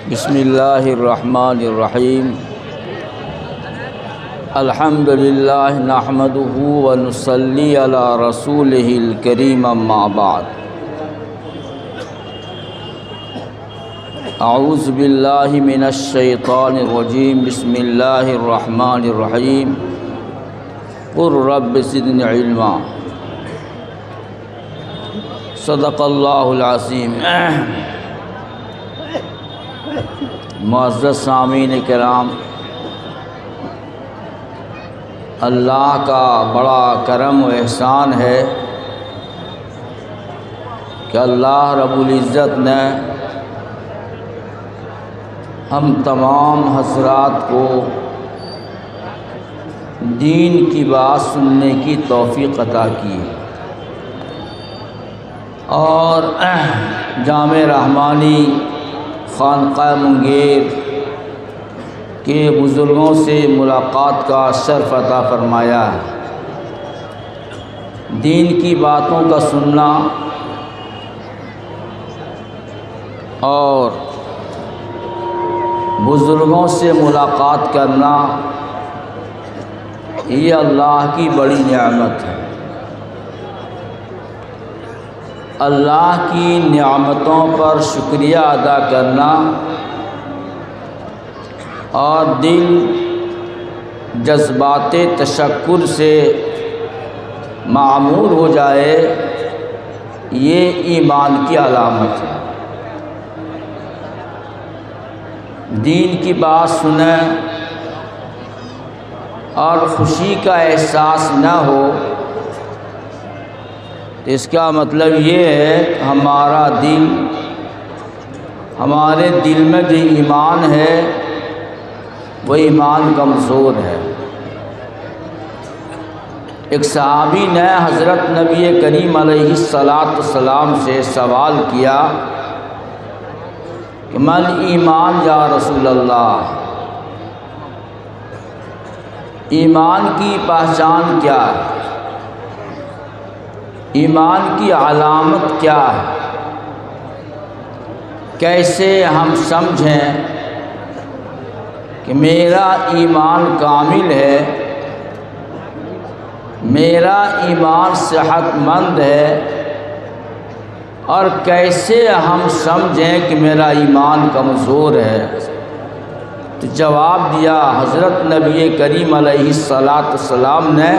بسم اللہ الرحمن الرحیم الحمد للہ نحمدہ ونصلی علی رسولہ الکریم اما بعد اعوذ باللہ من الشیطان الرجیم بسم اللہ الرحمن الرحیم قل رب زدنی علما صدق اللہ العظیم۔ معزز سامعین کرام، اللہ کا بڑا کرم و احسان ہے کہ اللہ رب العزت نے ہم تمام حضرات کو دین کی بات سننے کی توفیق عطا کی اور جامع رحمانی خانقاہ منگیر کے بزرگوں سے ملاقات کا شرف عطا فرمایا ہے۔ دین کی باتوں کا سننا اور بزرگوں سے ملاقات کرنا یہ اللہ کی بڑی نعمت ہے۔ اللہ کی نعمتوں پر شکریہ ادا کرنا اور دل جذبات تشکر سے معمور ہو جائے، یہ ایمان کی علامت ہے۔ دین کی بات سنیں اور خوشی کا احساس نہ ہو، اس کا مطلب یہ ہے کہ ہمارے دل میں جو ایمان ہے وہ ایمان کمزور ہے۔ ایک صحابی نے حضرت نبی کریم علیہ السلام سے سوال کیا کہ من ایمان یا رسول اللہ، ایمان کی پہچان کیا ہے؟ ایمان کی علامت کیا ہے؟ کیسے ہم سمجھیں کہ میرا ایمان کامل ہے، میرا ایمان صحت مند ہے، اور کیسے ہم سمجھیں کہ میرا ایمان کمزور ہے؟ تو جواب دیا حضرت نبی کریم علیہ السلام نے،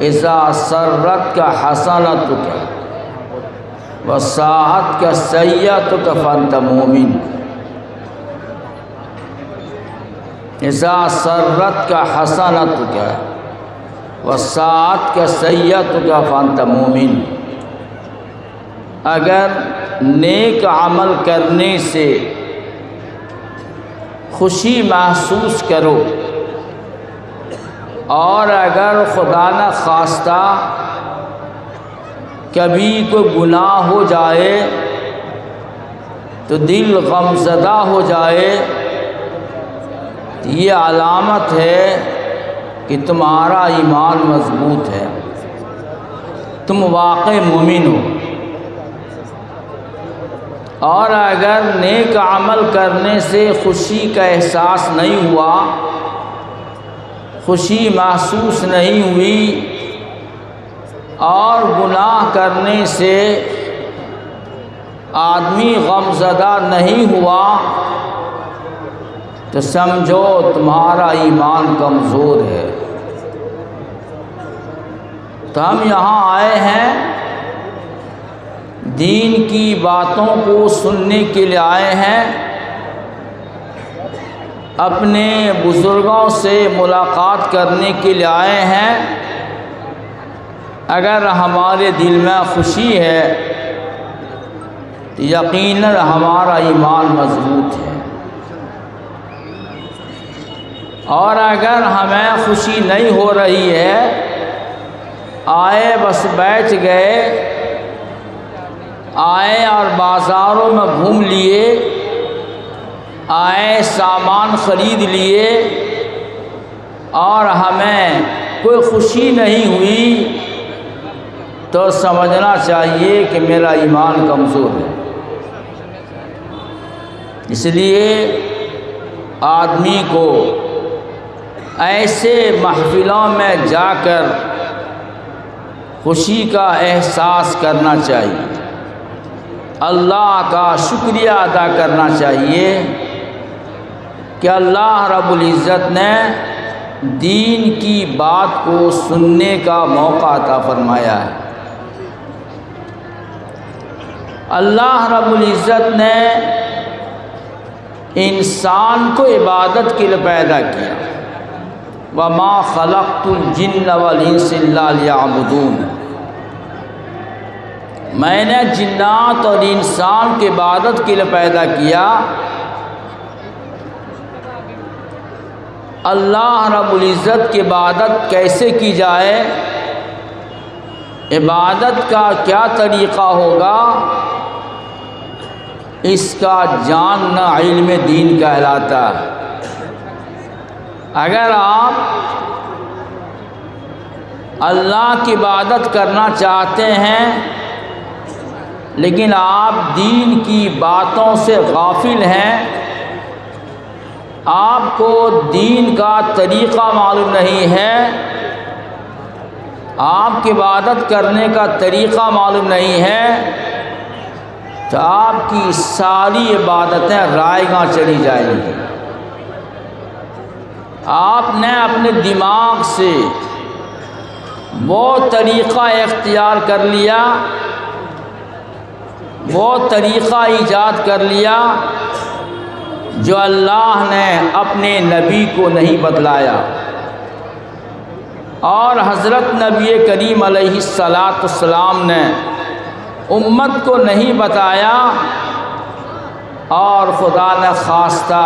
اذا سرت کا حسنتک وساءت کا سیئتک فانت مومن۔ اذا سرت کا حسنتک وساءت کا سیئتک فانت مومن۔ اگر نیک عمل کرنے سے خوشی محسوس کرو اور اگر خدا نہ خواستہ کبھی کوئی گناہ ہو جائے تو دل غمزدہ ہو جائے، تو یہ علامت ہے کہ تمہارا ایمان مضبوط ہے، تم واقعی مومن ہو۔ اور اگر نیک عمل کرنے سے خوشی کا احساس نہیں ہوا، خوشی محسوس نہیں ہوئی، اور گناہ کرنے سے آدمی غمزدہ نہیں ہوا، تو سمجھو تمہارا ایمان کمزور ہے۔ تو ہم یہاں آئے ہیں، دین کی باتوں کو سننے کے لیے آئے ہیں، اپنے بزرگوں سے ملاقات کرنے کے لیے آئے ہیں۔ اگر ہمارے دل میں خوشی ہے تو یقیناً ہمارا ایمان مضبوط ہے، اور اگر ہمیں خوشی نہیں ہو رہی ہے، آئے بس بیٹھ گئے، آئے اور بازاروں میں گھوم لیے، آئے سامان خرید لیے، اور ہمیں کوئی خوشی نہیں ہوئی، تو سمجھنا چاہیے کہ میرا ایمان کمزور ہے۔ اس لیے آدمی کو ایسے محفلوں میں جا کر خوشی کا احساس کرنا چاہیے، اللہ کا شکریہ ادا کرنا چاہیے کہ اللہ رب العزت نے دین کی بات کو سننے کا موقع عطا فرمایا ہے۔ اللہ رب العزت نے انسان کو عبادت کے لیے پیدا کیا، وَمَا خَلَقْتُ الْجِنَّ وَالْإِنسَ إِلَّا لِيَعْبُدُونِ، میں نے جنات اور انسان کی عبادت کے لیے پیدا کیا۔ اللہ رب العزت کی عبادت کیسے کی جائے، عبادت کا کیا طریقہ ہوگا، اس کا جاننا علم دین کہلاتا ہے۔ اگر آپ اللہ کی عبادت کرنا چاہتے ہیں لیکن آپ دین کی باتوں سے غافل ہیں، آپ کو دین کا طریقہ معلوم نہیں ہے، آپ کی عبادت کرنے کا طریقہ معلوم نہیں ہے، تو آپ کی ساری عبادتیں رائیگاں چلی جائیں گی۔ آپ نے اپنے دماغ سے وہ طریقہ اختیار کر لیا، وہ طریقہ ایجاد کر لیا جو اللہ نے اپنے نبی کو نہیں بتلایا، اور حضرت نبی کریم علیہ السلام نے امت کو نہیں بتایا، اور خدا نہ خواستہ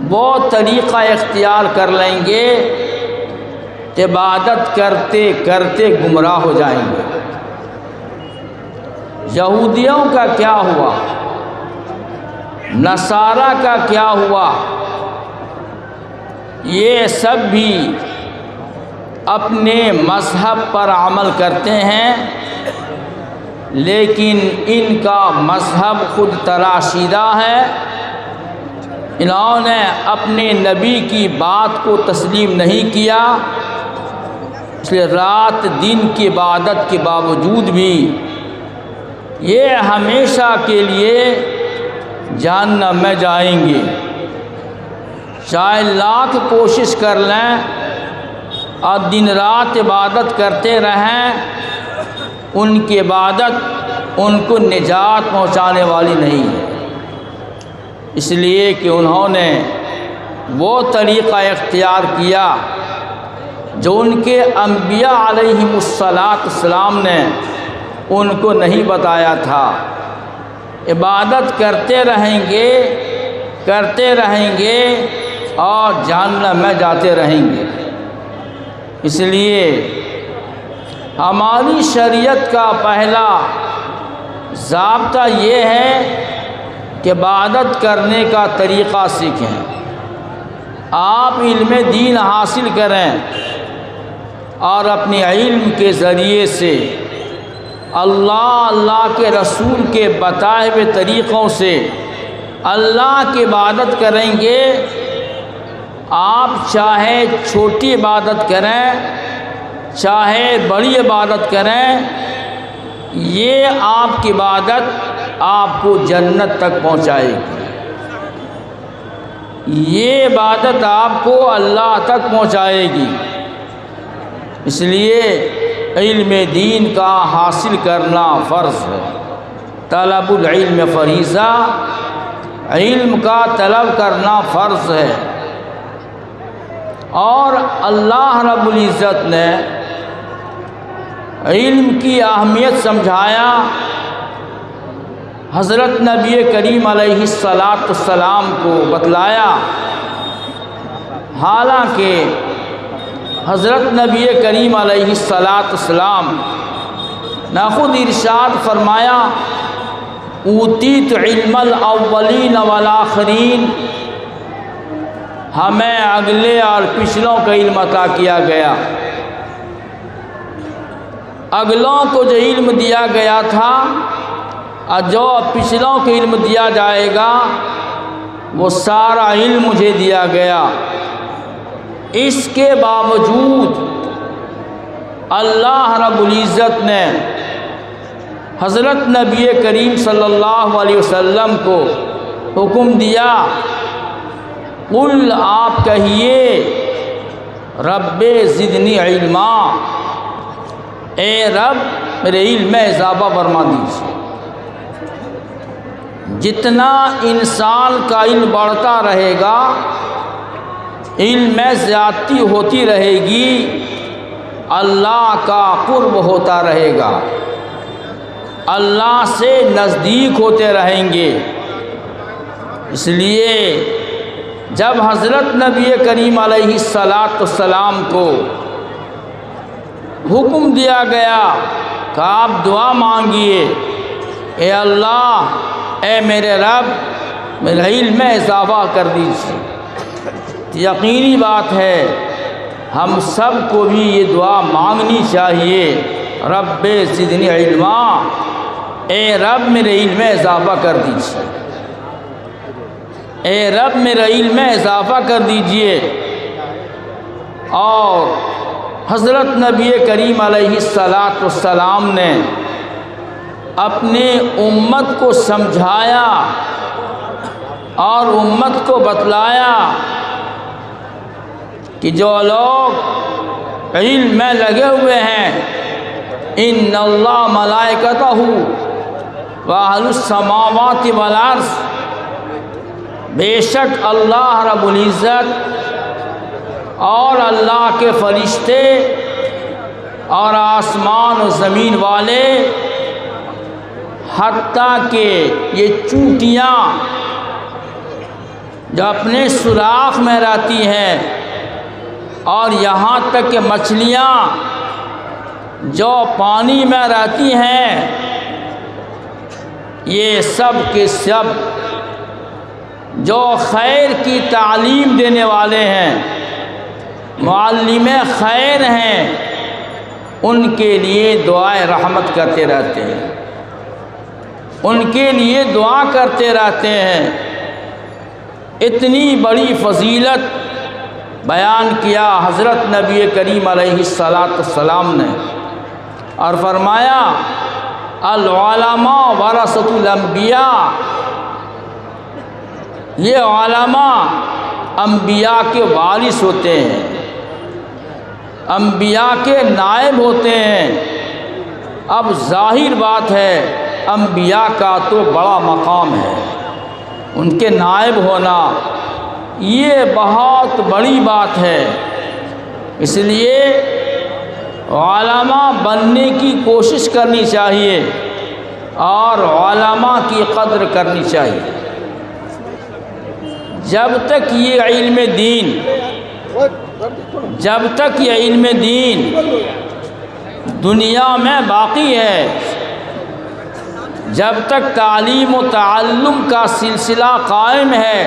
وہ طریقہ اختیار کر لیں گے، عبادت کرتے کرتے گمراہ ہو جائیں گے۔ یہودیوں کا کیا ہوا، نصارہ کا کیا ہوا، یہ سب بھی اپنے مذہب پر عمل کرتے ہیں، لیکن ان کا مذہب خود تراشیدہ ہے۔ انہوں نے اپنے نبی کی بات کو تسلیم نہیں کیا، اس لیے رات دن کی عبادت کے باوجود بھی یہ ہمیشہ کے لیے جہنم میں جائیں گے، چاہے لاکھ کوشش کر لیں اور دن رات عبادت کرتے رہیں، ان کی عبادت ان کو نجات پہنچانے والی نہیں ہے، اس لیے کہ انہوں نے وہ طریقہ اختیار کیا جو ان کے انبیاء علیہم السلام نے ان کو نہیں بتایا تھا۔ عبادت کرتے رہیں گے اور جہنم میں جاتے رہیں گے۔ اس لیے ہماری شریعت کا پہلا ضابطہ یہ ہے کہ عبادت کرنے کا طریقہ سیکھیں، آپ علم دین حاصل کریں اور اپنے علم کے ذریعے سے اللہ کے رسول کے بتائے ہوئے طریقوں سے اللہ کی عبادت کریں گے۔ آپ چاہے چھوٹی عبادت کریں چاہے بڑی عبادت کریں، یہ آپ کی عبادت آپ کو جنت تک پہنچائے گی، یہ عبادت آپ کو اللہ تک پہنچائے گی۔ اس لیے علم دین کا حاصل کرنا فرض ہے، طلب العلم فریضہ، علم کا طلب کرنا فرض ہے۔ اور اللہ رب العزت نے علم کی اہمیت سمجھایا، حضرت نبی کریم علیہ السلام کو بتلایا، حالانکہ حضرت نبی کریم علیہ السلام نے خود ارشاد فرمایا، اوتیت علم الاولین والآخرین، ہمیں اگلے اور پچھلوں کا علم عطا کیا گیا۔ اگلوں کو جو علم دیا گیا تھا اور جو پچھلوں کو علم دیا جائے گا وہ سارا علم مجھے دیا گیا۔ اس کے باوجود اللہ رب العزت نے حضرت نبی کریم صلی اللہ علیہ وسلم کو حکم دیا، قل آپ کہیے رب زدنی علما، اے رب میرے علم میں اضافہ فرما دیجیے۔ جتنا انسان کا علم بڑھتا رہے گا، علم میں زیادتی ہوتی رہے گی، اللہ کا قرب ہوتا رہے گا، اللہ سے نزدیک ہوتے رہیں گے۔ اس لیے جب حضرت نبی کریم علیہ السلام کو حکم دیا گیا کہ آپ دعا مانگیے، اے اللہ، اے میرے رب میرے علم میں اضافہ کر دیجیے، یقینی بات ہے ہم سب کو بھی یہ دعا مانگنی چاہیے، رب زدنی علما، اے رب میرے علم میں اضافہ کر دیجیے، اے رب میرے علم میں اضافہ کر دیجیے۔ اور حضرت نبی کریم علیہ السلام نے اپنے امت کو سمجھایا اور امت کو بتلایا کہ جو لوگ علم میں لگے ہوئے ہیں، ان اللہ ملائکتہ واہل السماوات والارض، بے شک اللہ رب العزت اور اللہ کے فرشتے اور آسمان و زمین والے، حتیٰ کہ یہ چونٹیاں جو اپنے سوراخ میں رہتی ہیں، اور یہاں تک کہ مچھلیاں جو پانی میں رہتی ہیں، یہ سب کے سب جو خیر کی تعلیم دینے والے ہیں، معلم خیر ہیں، ان کے لیے دعائے رحمت کرتے رہتے ہیں، ان کے لیے دعا کرتے رہتے ہیں۔ اتنی بڑی فضیلت بیان کیا حضرت نبی کریم علیہ السلام نے، اور فرمایا العلماء ورثۃ الانبیاء، یہ علماء انبیاء کے وارث ہوتے ہیں، انبیاء کے نائب ہوتے ہیں۔ اب ظاہر بات ہے انبیاء کا تو بڑا مقام ہے، ان کے نائب ہونا یہ بہت بڑی بات ہے۔ اس لیے علماء بننے کی کوشش کرنی چاہیے اور علماء کی قدر کرنی چاہیے۔ جب تک یہ علم دین دنیا میں باقی ہے، جب تک تعلیم و تعلم کا سلسلہ قائم ہے،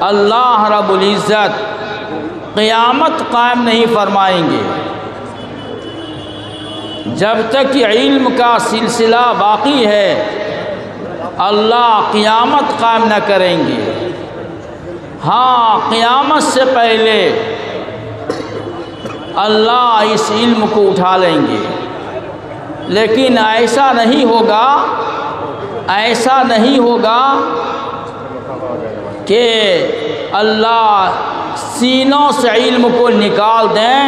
اللہ رب العزت قیامت قائم نہیں فرمائیں گے۔ جب تک علم کا سلسلہ باقی ہے، اللہ قیامت قائم نہ کریں گے۔ ہاں، قیامت سے پہلے اللہ اس علم کو اٹھا لیں گے، لیکن ایسا نہیں ہوگا کہ اللہ سینوں سے علم کو نکال دیں،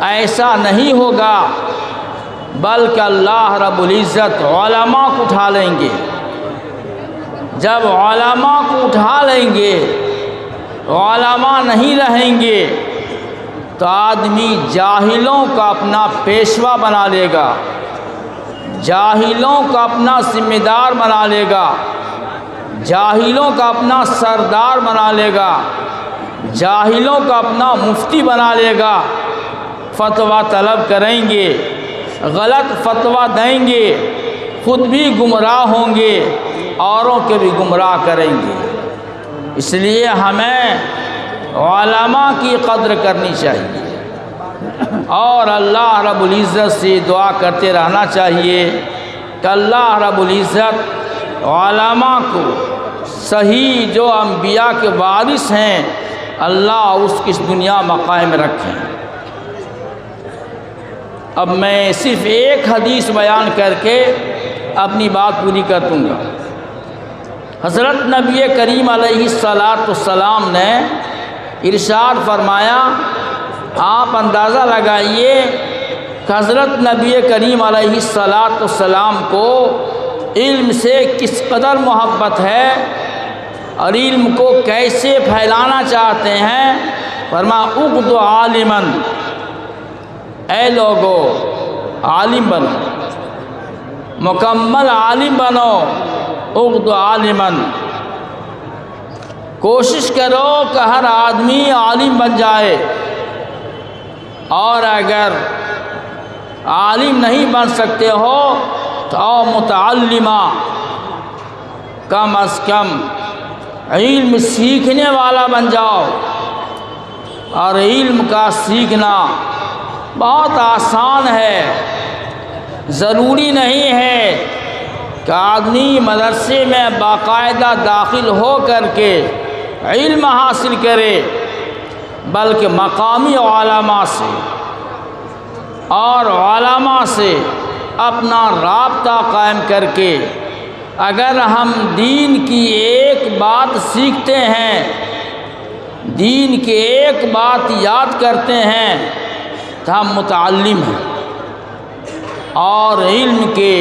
ایسا نہیں ہوگا، بلکہ اللہ رب العزت علماء کو اٹھا لیں گے۔ جب علماء کو اٹھا لیں گے، علماء نہیں رہیں گے، تو آدمی جاہلوں کا اپنا پیشوا بنا لے گا، جاہلوں کا اپنا ذمہ دار بنا لے گا، جاہلوں کا اپنا سردار بنا لے گا، جاہلوں کا اپنا مفتی بنا لے گا، فتویٰ طلب کریں گے، غلط فتویٰ دیں گے، خود بھی گمراہ ہوں گے، اوروں کے بھی گمراہ کریں گے۔ اس لیے ہمیں علماء کی قدر کرنی چاہیے اور اللہ رب العزت سے دعا کرتے رہنا چاہیے کہ اللہ رب العزت علماء کو صحیح جو انبیاء کے وارث ہیں اللہ اس کی اس دنیا میں قائم رکھیں۔ اب میں صرف ایک حدیث بیان کر کے اپنی بات پوری کر دوں گا۔ حضرت نبی کریم علیہ السلام نے ارشاد فرمایا، آپ اندازہ لگائیے کہ حضرت نبی کریم علیہ السلام کو علم سے کس قدر محبت ہے اور علم کو کیسے پھیلانا چاہتے ہیں۔ فرمایا اغد عالماً، اے لوگو عالم بنو، مکمل عالم بنو، اغد عالماً، کوشش کرو کہ ہر آدمی عالم بن جائے، اور اگر عالم نہیں بن سکتے ہو تو متعلمہ، کم از کم علم سیکھنے والا بن جاؤ۔ اور علم کا سیکھنا بہت آسان ہے، ضروری نہیں ہے کہ آدمی مدرسے میں باقاعدہ داخل ہو کر کے علم حاصل کرے، بلکہ مقامی علماء سے اور علماء سے اپنا رابطہ قائم کر کے اگر ہم دین کی ایک بات سیکھتے ہیں، دین کی ایک بات یاد کرتے ہیں تو ہم متعلم ہیں۔ اور علم کے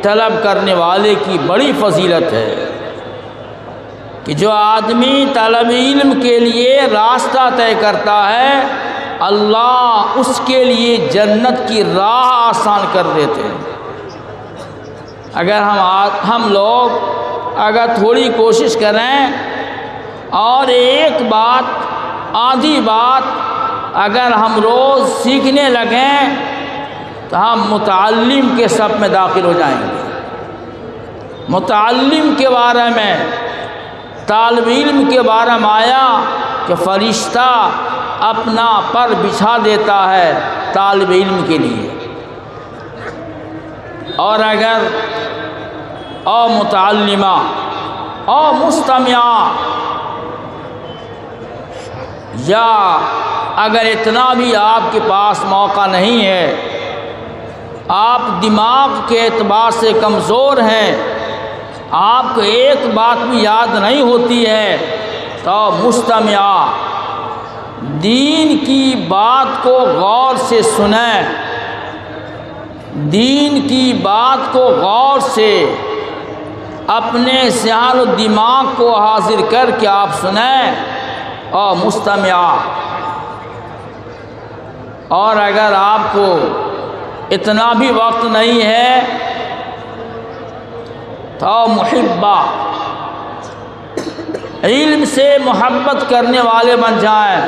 طلب کرنے والے کی بڑی فضیلت ہے کہ جو آدمی طلب علم کے لیے راستہ طے کرتا ہے اللہ اس کے لیے جنت کی راہ آسان کر دیتے ہیں۔ اگر ہم لوگ اگر تھوڑی کوشش کریں اور ایک بات آدھی بات اگر ہم روز سیکھنے لگیں تو ہم متعلم کے صف میں داخل ہو جائیں گے۔ متعلم کے بارے میں، طالب علم کے بارے میں آیا کہ فرشتہ اپنا پر بچھا دیتا ہے طالب علم کے لیے۔ اور اگر او متعلمہ او مستمعہ، یا اگر اتنا بھی آپ کے پاس موقع نہیں ہے، آپ دماغ کے اعتبار سے کمزور ہیں، آپ کو ایک بات بھی یاد نہیں ہوتی ہے، تو مستمعہ، دین کی بات کو غور سے سنیں، دین کی بات کو غور سے اپنے ذہن و دماغ کو حاضر کر کے آپ سنیں اور مستمعہ۔ اور اگر آپ کو اتنا بھی وقت نہیں ہے تو محبہ، علم سے محبت کرنے والے بن جائیں،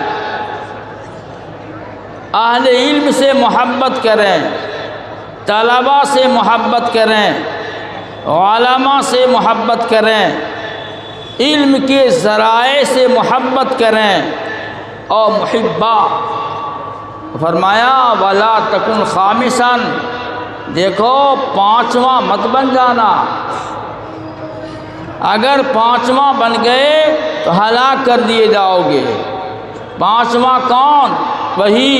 اہل علم سے محبت کریں، طلباء سے محبت کریں، علماء سے محبت کریں، علم کے ذرائع سے محبت کریں اور محبہ۔ فرمایا ولا تکن خامساً، دیکھو پانچواں مت بن جانا، اگر پانچواں بن گئے تو ہلاک کر دیے جاؤ گے۔ پانچواں کون؟ وہی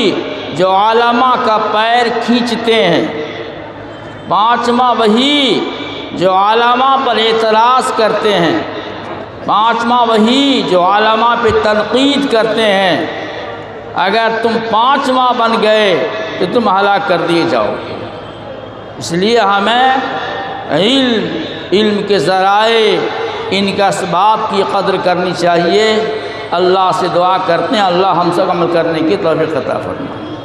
جو علماء کا پیر کھینچتے ہیں، پانچواں وہی جو علماء پر اعتراض کرتے ہیں، پانچواں وہی جو علماء پہ تنقید کرتے ہیں۔ اگر تم پانچواں بن گئے تو تم ہلاک کر دیے جاؤ گے۔ اس لیے ہمیں علم کے ذرائع، ان کا اسباب کی قدر کرنی چاہیے۔ اللہ سے دعا کرتے ہیں اللہ ہم سب عمل کرنے کی توفیق عطا فرمائے۔